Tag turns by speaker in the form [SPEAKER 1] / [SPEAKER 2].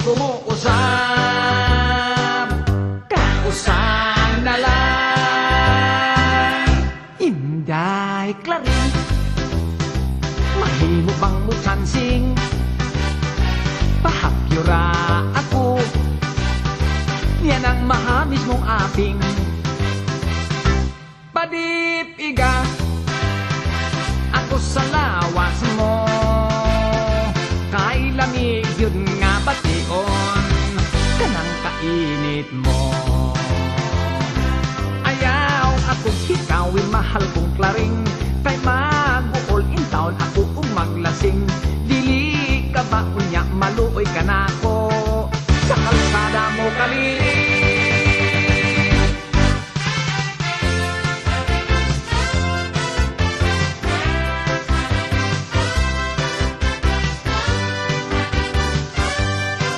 [SPEAKER 1] kumuusap, kausap na lang. Inday Clarin, mahimo bang mutsansing? Pahagyura ako, yan ang mahamis mong aping. Padip iga, ako sa lawas mo, kay lamig yun nga bation, kanang kainit mo. Ayaw akong hikawin, mahal kong Claring, kay mag-uol in town ako maglasing. Dili ka ba unya, maluoy ka na ako,